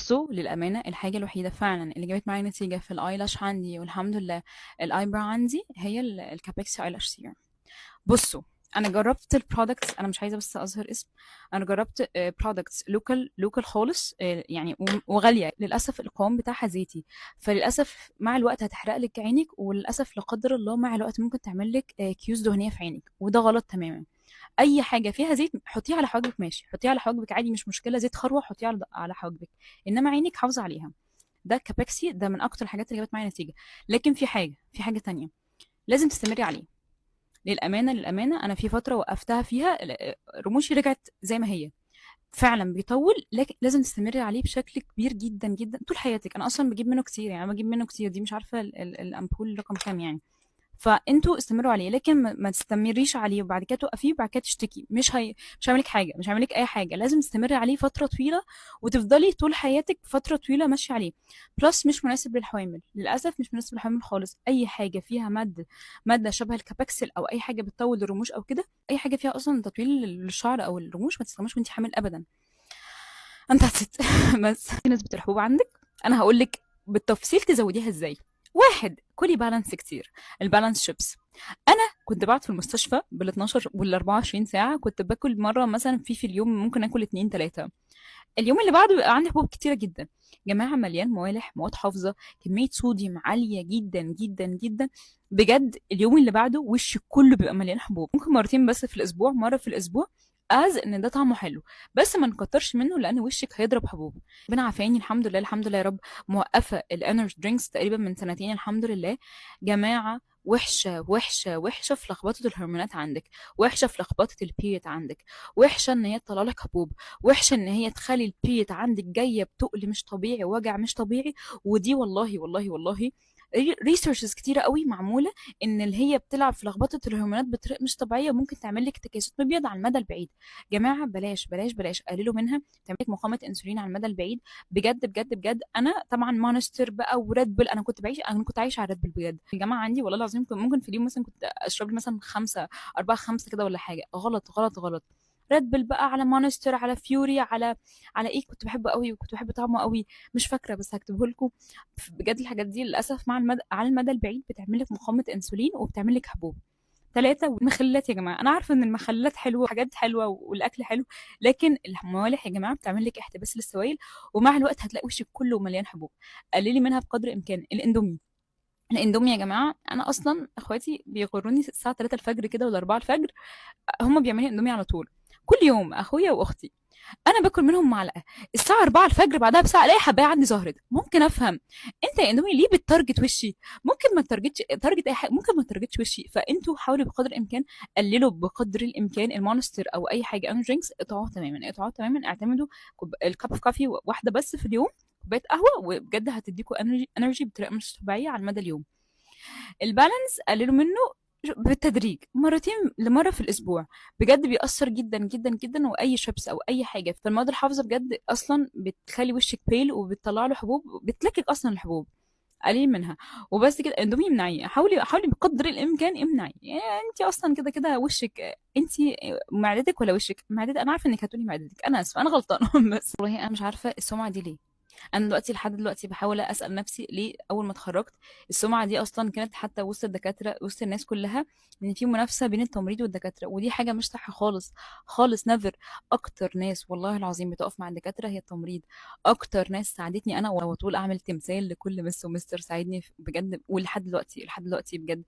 بصوا للأمانة الحاجة الوحيدة فعلا اللي جابت معايا نتيجة في الايلاش عندي والحمد لله الايبرو عندي هي الكابكسي ايلاش سيرم. بصوا، انا جربت البرودكتس، انا مش عايزه بس اظهر اسم. انا جربت برودكتس لوكال خالص، يعني وغاليه للاسف، القوام بتاعها زيتي، فللاسف مع الوقت هتحرق لك عينك، وللاسف لا قدر الله مع الوقت ممكن تعمل لك كيوز دهنيه في عينك، وده غلط تماما. اي حاجه فيها زيت حطيها على حواجبك ماشي، حطيها على حواجبك عادي مش مشكله، زيت خروه حطيها على حواجبك، انما عينك حافظي عليها. ده كابكسي ده من اكتر الحاجات اللي جابت معايا نتيجه. لكن في حاجه تانية لازم تستمري عليه. للامانه انا في فتره وقفتها فيها، رموشي رجعت زي ما هي. فعلا بيطول، لكن لازم تستمري عليه بشكل كبير جدا جدا طول حياتك. انا اصلا بجيب منه كتير، يعني انا بجيب منه كتير، دي مش عارفه الامبول رقم كام يعني. فانتوا استمروا عليه، لكن ما تستمريش عليه وبعد كده توقفيه وبعد كده تشتكي. مش هيعملك حاجه، مش هيعملك اي حاجه. لازم تستمري عليه فتره طويله، وتفضلي طول حياتك فتره طويله ماشيه عليه. بلس مش مناسب للحوامل، للاسف مش مناسب للحوامل خالص. اي حاجه فيها ماده شبه الكابكسل او اي حاجه بتطول الرموش او كده، اي حاجه فيها اصلا تطويل للشعر او الرموش ما تستخدموش وانت حامل ابدا. انت هتست بس في نسبه الحبوب عندك، انا هقول لك بالتفصيل تزوديها ازاي. واحد، كلي بالانس كتير. البالانس شيبس. انا كنت بقعد في المستشفى بال 12 وال 24 ساعه، كنت باكل مره مثلا في اليوم ممكن اكل اتنين تلاته. اليوم اللي بعده بيبقى عندي حبوب كتيره جدا. جماعه مليان موالح، مواد حافظه، كميه صوديوم عاليه جدا جدا جدا. بجد اليوم اللي بعده وشي كله بيبقى مليان حبوب. ممكن مرتين بس في الاسبوع، مره في الاسبوع، ان ده طعمه حلو، بس ما نكترش منه لان وشك هيضرب حبوب. ربنا عافاني الحمد لله، الحمد لله يا رب. موقفه الانرجي درينكس تقريبا من سنتين الحمد لله. جماعه، وحشه وحشه وحشه في لخبطه الهرمونات عندك، وحشه في لخبطه البيت عندك، وحشه ان هي تطلع لك حبوب، وحشه ان هي تخلي البيت عندك جايه بتقل مش طبيعي، وجع مش طبيعي. ودي والله والله والله ريسيرشز كتيره قوي معموله ان اللي هي بتلعب في لخبطه الهرمونات بطريقه مش طبيعيه، ممكن تعمل لك تكيسات مبيض على المدى البعيد. جماعه بلاش بلاش بلاش، قللوا منها، تعمل لك مقاومه انسولين على المدى البعيد. بجد بجد بجد، انا طبعا مونستر بقى وريد بل، انا كنت عايشه على ريد بل بجد. الجامعه عندي والله العظيم ممكن في اليوم مثلا كنت اشرب لي مثلا خمسه، اربعه خمسه كده ولا حاجه. غلط غلط غلط. ريد بل بقى، على مونستر، على فيوري، على ايه كنت بحبه قوي وكنت بحب طعمه قوي. مش فاكره بس هكتبه لكم. بجد الحاجات دي للاسف مع على المدى البعيد بتعمل لك مقاومه انسولين وبتعمل لك حبوب. ثلاثة، والمخللات يا جماعة. أنا عارفة إن المخللات حلوة وحاجات حلوة والأكل حلو، لكن الموالح يا جماعة بتعمل لك احتباس للسوائل، ومع الوقت هتلاقي وشك كله مليان حبوب. قللي منها بقدر الإمكان. الإندومي. الاندومي يا جماعه، انا اصلا اخواتي بيغروني الساعه 3 الفجر كده ولا 4 الفجر، هم بيعملوا اندومي على طول. كل يوم اخويا واختي، انا باكل منهم معلقه. الساعه 4 الفجر بعدها بساعه الاقي حبايه عندي ظهرت. ممكن افهم انت يا اندومي ليه بتارجت وشي؟ ممكن ما تارجتش تارجت اي حاجه، ممكن ما تارجتش وشي. فانتوا حاولوا بقدر الامكان، قللوا بقدر الامكان المونستر او اي حاجه انا درينكس، اقطعوها تماما اقطعوها تماما. اعتمدوا الكاب اوف كافي واحده بس في اليوم، كوبايه قهوه، وبجد هتديكوا انرجي بطريقه مش طبيعيه على المدى اليوم. البالانس قللوا منه بالتدريج، مرتين لمره في الاسبوع. بجد بيأثر جدا جدا جدا. واي شيبس او اي حاجه في المواد الحافظه بجد اصلا بتخلي وشك بيل وبتطلع له حبوب، بتلكك اصلا الحبوب. قليل منها. وبس كده. اندومي امنعيه، حاولي بقدر الامكان امنعي. يعني انت اصلا كده كده وشك، انت معدتك ولا وشك؟ معدتك. انا عارفه انك هتقولي معدتك، انا اسفه انا غلطانه بس والله انا مش عارفه السمعه دي ليه. انا دلوقتي لحد دلوقتي بحاول اسال نفسي ليه اول ما اتخرجت السمعه دي اصلا كانت حتى وسط الدكاتره، وسط الناس كلها، ان في منافسه بين التمريض والدكاتره، ودي حاجه مش صح خالص خالص. نذر. اكتر ناس والله العظيم بتقف مع الدكاتره هي التمريض. اكتر ناس ساعدتني انا، وطول اعمل تمثال لكل مس ومستر ساعدني بجد، ولحد دلوقتي لحد دلوقتي بجد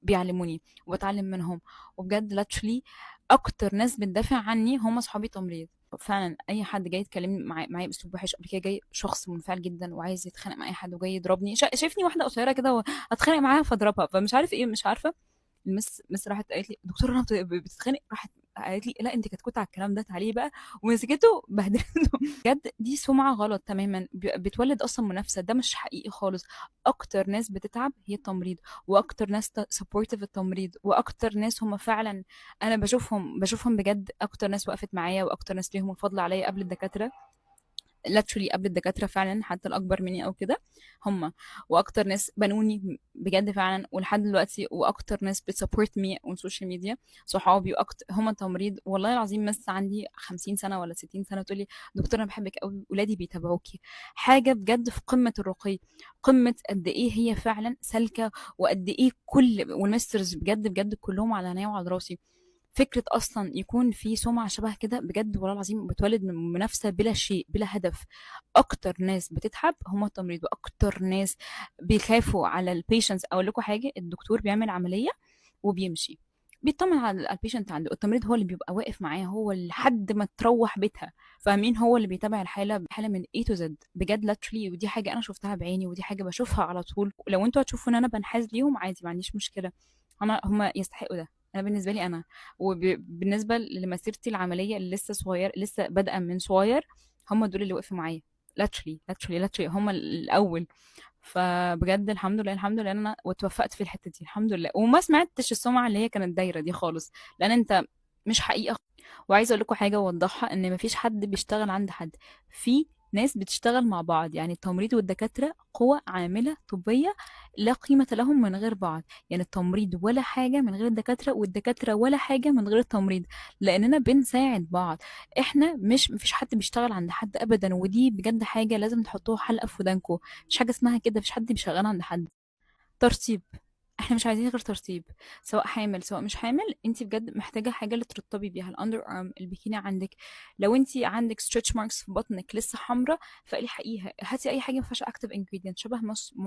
بيعلموني وبتعلم منهم. وبجد لاتشلي اكتر ناس بتدافع عني هم اصحابي تمريض. فعلا اي حد جاي يتكلم معايا باسلوب وحش قبل كده، جاي شخص منفعل جدا وعايز يتخانق مع اي حد وجاي يضربني، شايفني واحده قصيره كده وهتخانق معاها فاضربها، فمش عارف ايه مش عارفه. المس راحت قالت لي دكتوره انا بتتخانق، راحت قالت لي لا انت كتكوت على الكلام ده تعالي بقى، ومسكته بهدلته بجد دي سمعه غلط تماما، بتولد اصلا منافسه، ده مش حقيقي خالص. اكتر ناس بتتعب هي التمريض، واكتر ناس سبورتيف التمريض، واكتر ناس هم فعلا، انا بشوفهم بجد اكتر ناس وقفت معايا، واكتر ناس ليهم الفضل عليا قبل الدكاتره. literally قبل الدكاترة فعلا، حتى الأكبر مني أو كده. هم وأكتر ناس بنوني بجد فعلا ولحد دلوقتي، وأكتر ناس بتسبورت مي on social media صحابي، وأكتر هم تمريض والله العظيم. بس عندي 50 سنة ولا 60 سنة تقولي دكتور أنا بحبك قوي، ولادي بيتابعوكي. حاجة بجد في قمة الرقي، قمة قد إيه هي فعلا سالكة، وقد إيه كل والمسترز بجد بجد كلهم على عينيا وعلى راسي. فكرة أصلا يكون في سمعة شبه كده بجد والله العظيم بتولد من منافسة بلا شيء بلا هدف. أكتر ناس بتتعب هم التمريض، وأكتر ناس بيخافوا على البيشنتس. أقول لكم حاجة، الدكتور بيعمل عملية وبيمشي، بيطمن على البيشنت عنده. التمريض هو اللي بيبقى واقف معاه، هو لحد ما تروح بيتها، فاهمين؟ هو اللي بيتابع الحالة من A to Z بجد literally. ودي حاجة أنا شفتها بعيني، ودي حاجة بشوفها على طول. لو انتوا هتشوفوا ان انا بنحاز ليهم عادي، ما عنديش مشكلة. هم يستحقوا ده. انا بالنسبه لي انا، وبالنسبه لمسيرتي العمليه اللي لسه صغير، لسه بادئه من صغير، هم دول اللي وقفوا معايا literally literally literally، هم الاول. فبجد الحمد لله الحمد لله إن انا واتوفقت في الحته دي الحمد لله، وما سمعتش السمعه اللي هي كانت دايره دي خالص، لان انت مش حقيقه. وعايزه اقول لكم حاجه واوضحها، ان مفيش حد بيشتغل عند حد، في ناس بتشتغل مع بعض. يعني التمريض والدكاتره قوى عامله طبيه لا قيمه لهم من غير بعض. يعني التمريض ولا حاجه من غير الدكاتره، والدكاتره ولا حاجه من غير التمريض، لاننا بنساعد بعض. احنا مفيش حد بيشتغل عند حد ابدا، ودي بجد حاجه لازم تحطوها حلقه في ودانكم. مفيش حاجه اسمها كده، مفيش حد بيشتغل عند حد. ترطيب، احنا مش عايزين غير ترطيب. سواء حامل سواء مش حامل، انت بجد محتاجه حاجه اللي ترطبي بيها الاندر ارم، البيكيني عندك. لو انت عندك ستريتش ماركس في بطنك لسه حمراء، فالحقيها هاتي اي حاجه ما فيهاش اكتف انجريدينت، شبه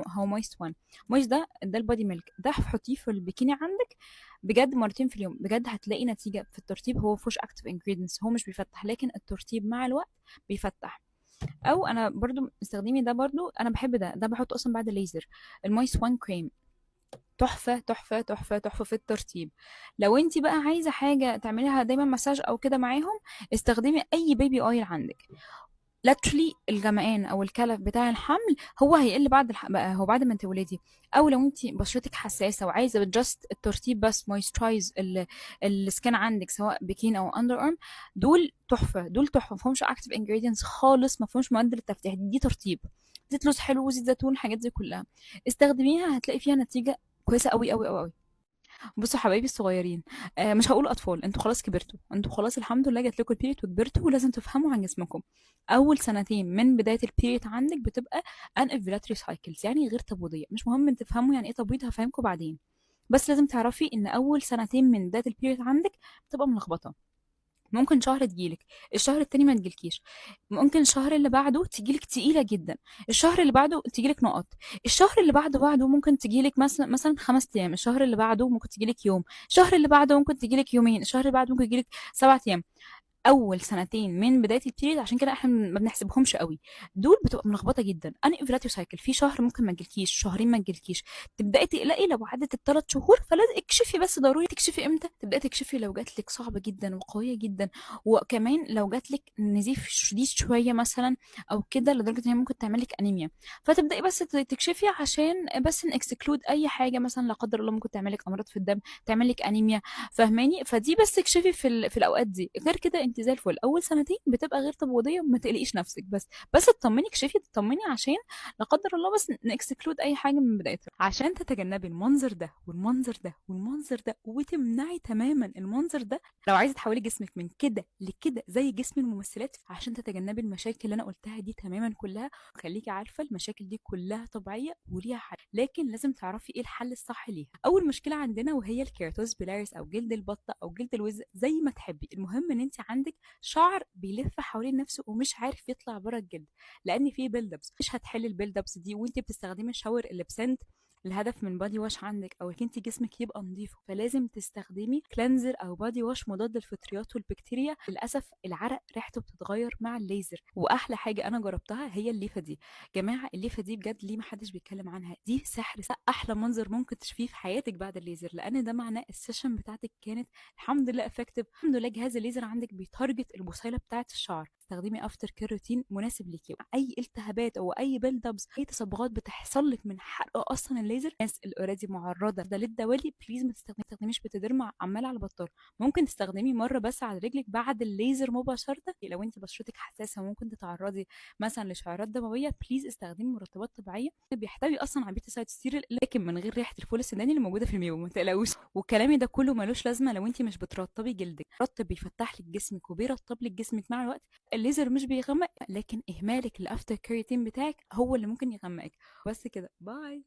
هو مويست وان. مويست ده البادي ميلك، ده حطيه في البيكيني عندك بجد مرتين في اليوم، بجد هتلاقي نتيجه في الترطيب. هو فيهوش اكتف انجريدينتس، هو مش بيفتح، لكن الترطيب مع الوقت بيفتح. او انا برضو استخدمي ده، برضو انا بحب ده بحطه اصلا بعد الليزر، المويست وان كريم. تحفة تحفة تحفة تحفة في الترطيب. لو انت بقى عايزة حاجة تعمليها دايما مساج او كده معاهم، استخدمي اي بيبي اويل عندك. لاترلي الجمعان او الكلف بتاع الحمل هو هيقل بعد بقى هو بعد ما تولدي. او لو انت بشرتك حساسه وعايزه جاست الترطيب بس، مويسترايز السكين عندك سواء بكين او اندر ارم، دول تحفه، دول تحفه، ما فيهمش اكتيف انجريدينتس خالص، ما فيهمش مواد للتفتيح، دي ترطيب. زيت لوز حلو وزيت زيتون، الحاجات دي كلها استخدميها هتلاقي فيها نتيجه كويسه قوي قوي قوي قوي. بصوا حبايبي الصغيرين، مش هقول اطفال، انتوا خلاص كبرتوا، انتوا خلاص الحمد لله جات لكم البيريد وكبرتوا، ولازم تفهموا عن جسمكم. اول سنتين من بدايه البيريد عندك بتبقى ان اوفيلاتري سايكلز، يعني غير تبويضيه. مش مهم ان تفهموا يعني ايه تبويض، هفهمكم بعدين. بس لازم تعرفي ان اول سنتين من بدايه البيريد عندك بتبقى ملخبطه. ممكن شهر تجيلك، الشهر التاني ما تجيلكيش، ممكن الشهر اللي بعده تجيلك تقيلة جدا، الشهر اللي بعده تجيلك نقط، الشهر اللي بعده ممكن تجيلك مثلا 5 ايام، الشهر اللي بعده ممكن تجيلك يوم، الشهر اللي بعده ممكن تجيلك يومين، الشهر اللي بعده ممكن يجيلك 7 ايام. اول سنتين من بدايه البيريد عشان كده احنا ما بنحسبهمش قوي، دول بتبقى ملخبطه جدا. انا انفلاتيو سايكل في شهر ممكن ما تجيلكيش، شهرين ما تجيلكيش، تبداي تقلقي لو عدت ال3 شهور، فلازم اكشفي. بس ضروري تكشفي امتى؟ تبداي تكشفي لو جات لك صعبه جدا وقويه جدا، وكمان لو جات لك نزيف شديد شويه مثلا او كده لدرجه ان هي ممكن تعمل لك انيميا، فتبداي بس تكشفي عشان بس نكسكلود اي حاجه مثلا لا قدر الله ممكن تعمل لك امراض في الدم، تعمل لك انيميا، فاهماني؟ فدي بس اكشفي في الاوقات دي، غير كده انت زي الفل. اول سنتين بتبقى غير تبويضيه، ما تقلقيش نفسك، بس اطمني، اكشفي تطمني عشان لا قدر الله بس نكسكلود اي حاجه من بدايتها، عشان تتجنبي المنظر ده والمنظر ده والمنظر ده، وتمنعي تماما المنظر ده. لو عايزه تحولي جسمك من كده لكده زي جسم الممثلات، عشان تتجنبي المشاكل اللي انا قلتها دي تماما كلها، خليكي عارفه المشاكل دي كلها طبيعيه وليها حل، لكن لازم تعرفي ايه الحل الصح ليها. اول مشكله عندنا وهي الكيراتوز بيلاريس او جلد البطه او جلد الوز زي ما تحبي، المهم ان انت عندك شعر بيلف حوالين نفسه ومش عارف يطلع بره الجلد، لان في بيلد ابس. مش هتحلي البيلد ابس دي وانت بتستخدمي الشاور اللي بسنت. الهدف من بادي واش عندك او انت جسمك يبقى نظيف، فلازم تستخدمي كلينزر او بادي واش مضاد للفطريات والبكتيريا. للاسف العرق ريحته بتتغير مع الليزر، واحلى حاجه انا جربتها هي الليفه دي. جماعه الليفه دي بجد ليه محدش بيتكلم عنها؟ دي سحر، احلى منظر ممكن تشوفيه في حياتك بعد الليزر، لان ده معناه السيشن بتاعتك كانت الحمد لله افكتيف. الحمد لله جهاز الليزر عندك بيتارجت البصيله بتاعه الشعر، تستخدمي افتر كير روتين مناسب ليكي. اي التهابات او اي بيلد ابس، اي تصبغات بتحصل لك من حرق اصلا الليزر، الناس اللي اوريدي معرضه ده للدوالي، بليز ما تستخدميش بتدرمع عمال على بطال. ممكن تستخدمي مره بس على رجلك بعد الليزر مباشره. لو انت بشرتك حساسه وممكن تتعرضي مثلا لشعيرات دمويه، بليز استخدمي مرطبات طبيعيه بيحتوي اصلا على بيتا سايد ستيرل، لكن من غير ريحه الفول السوداني اللي موجوده في الميو، ما تقلقوش. وكلامي ده كله ملوش لازمه لو انت مش بترطبي جلدك. رطب بيفتح لك جسمك وبيرطب لك جسمك مع الوقت. الليزر مش بيغمق، لكن اهمالك للافتر كيراتين بتاعك هو اللي ممكن يغمقك. بس كده، باي.